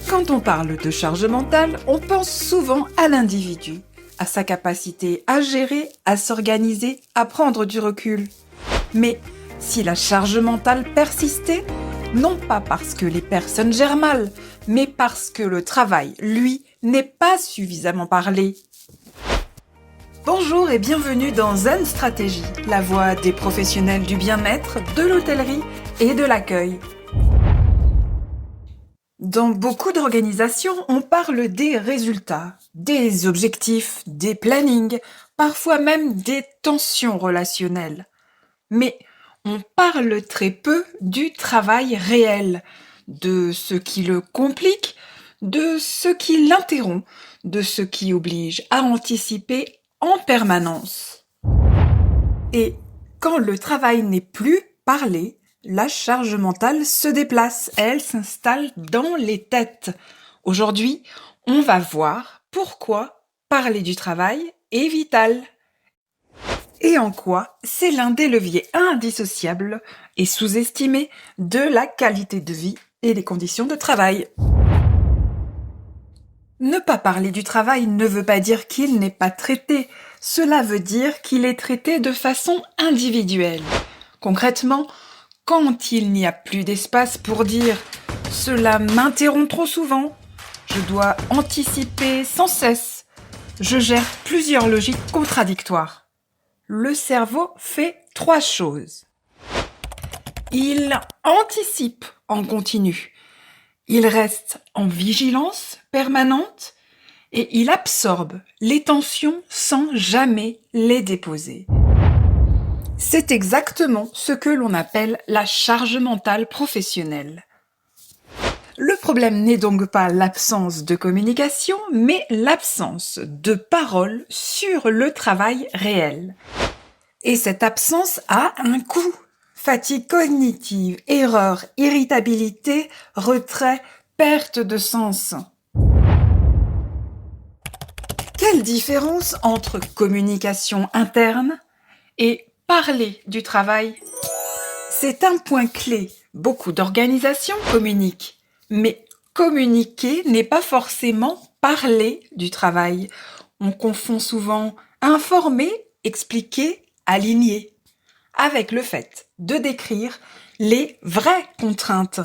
Quand on parle de charge mentale, on pense souvent à l'individu, à sa capacité à gérer, à s'organiser, à prendre du recul. Mais si la charge mentale persistait, non pas parce que les personnes gèrent mal, mais parce que le travail, lui, n'est pas suffisamment parlé. Bonjour et bienvenue dans Zen Stratégie, la voix des professionnels du bien-être, de l'hôtellerie et de l'accueil. Dans beaucoup d'organisations, on parle des résultats, des objectifs, des plannings, parfois même des tensions relationnelles. Mais on parle très peu du travail réel, de ce qui le complique, de ce qui l'interrompt, de ce qui oblige à anticiper en permanence. Et quand le travail n'est plus parlé, la charge mentale se déplace, elle s'installe dans les têtes. Aujourd'hui, on va voir pourquoi parler du travail est vital. Et en quoi c'est l'un des leviers indissociables et sous-estimés de la qualité de vie et des conditions de travail. Ne pas parler du travail ne veut pas dire qu'il n'est pas traité, cela veut dire qu'il est traité de façon individuelle. Concrètement, quand il n'y a plus d'espace pour dire « cela m'interrompt trop souvent »,« je dois anticiper sans cesse »,« je gère plusieurs logiques contradictoires », le cerveau fait 3 choses. Il anticipe en continu, il reste en vigilance permanente et il absorbe les tensions sans jamais les déposer. C'est exactement ce que l'on appelle la charge mentale professionnelle. Le problème n'est donc pas l'absence de communication, mais l'absence de parole sur le travail réel. Et cette absence a un coût. Fatigue cognitive, erreur, irritabilité, retrait, perte de sens. Quelle différence entre communication interne et parler du travail? C'est un point clé. Beaucoup d'organisations communiquent, mais communiquer n'est pas forcément parler du travail. On confond souvent informer, expliquer, aligner, avec le fait de décrire les vraies contraintes,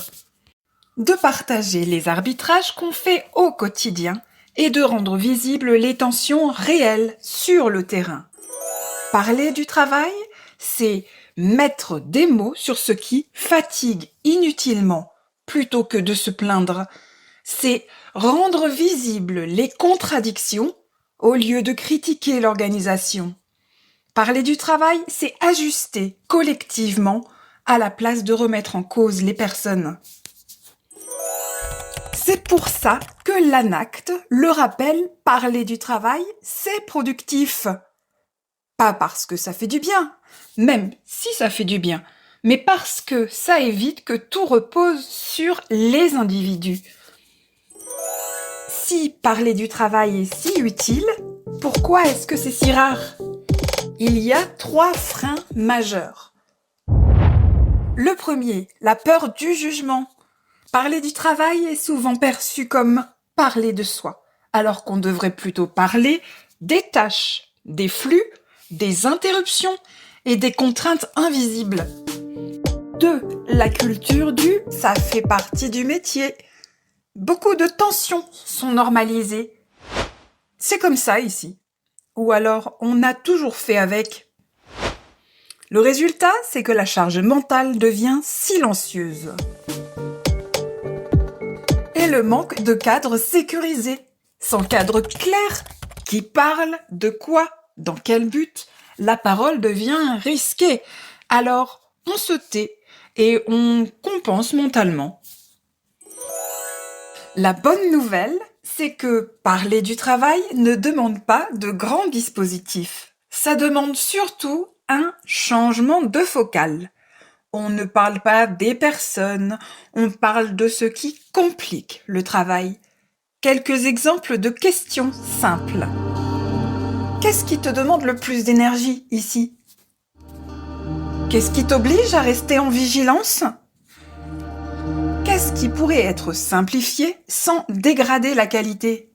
de partager les arbitrages qu'on fait au quotidien et de rendre visibles les tensions réelles sur le terrain. Parler du travail, c'est mettre des mots sur ce qui fatigue inutilement plutôt que de se plaindre. C'est rendre visibles les contradictions au lieu de critiquer l'organisation. Parler du travail, c'est ajuster collectivement à la place de remettre en cause les personnes. C'est pour ça que l'ANACT le rappelle, parler du travail, c'est productif. Pas parce que ça fait du bien, même si ça fait du bien, mais parce que ça évite que tout repose sur les individus. Si parler du travail est si utile, pourquoi est-ce que c'est si rare ? Il y a 3 freins majeurs. Le premier, la peur du jugement. Parler du travail est souvent perçu comme parler de soi, alors qu'on devrait plutôt parler des tâches, des flux, des interruptions et des contraintes invisibles. 2. La culture du « ça fait partie du métier ». Beaucoup de tensions sont normalisées. C'est comme ça ici. Ou alors, on a toujours fait avec. Le résultat, c'est que la charge mentale devient silencieuse. Et le manque de cadre sécurisé. Sans cadre clair, qui parle, de quoi, dans quel but, la parole devient risquée. Alors, on se tait et on compense mentalement. La bonne nouvelle, c'est que parler du travail ne demande pas de grands dispositifs. Ça demande surtout un changement de focale. On ne parle pas des personnes, on parle de ce qui complique le travail. Quelques exemples de questions simples. Qu'est-ce qui te demande le plus d'énergie ici ? Qu'est-ce qui t'oblige à rester en vigilance ? Qu'est-ce qui pourrait être simplifié sans dégrader la qualité ?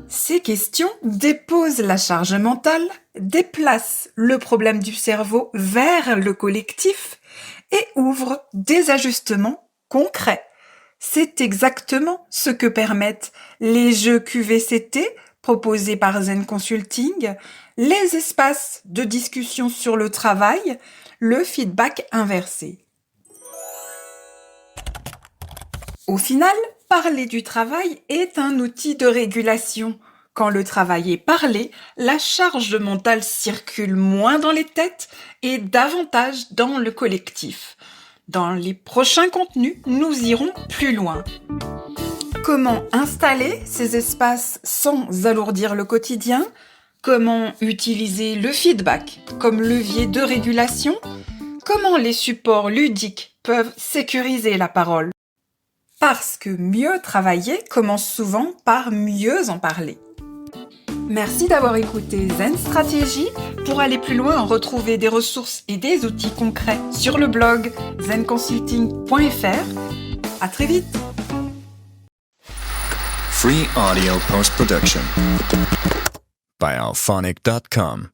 Ces questions déposent la charge mentale, déplacent le problème du cerveau vers le collectif et ouvrent des ajustements concrets. C'est exactement ce que permettent les jeux QVCT proposés par Zen Consulting, les espaces de discussion sur le travail, le feedback inversé. Au final, parler du travail est un outil de régulation. Quand le travail est parlé, la charge mentale circule moins dans les têtes et davantage dans le collectif. Dans les prochains contenus, nous irons plus loin. Comment installer ces espaces sans alourdir le quotidien ? Comment utiliser le feedback comme levier de régulation ? Comment les supports ludiques peuvent sécuriser la parole ? Parce que mieux travailler commence souvent par mieux en parler. Merci d'avoir écouté Zen Stratégie. Pour aller plus loin, retrouvez des ressources et des outils concrets sur le blog zenconsulting.fr. À très vite. Free audio post-production by alphonic.com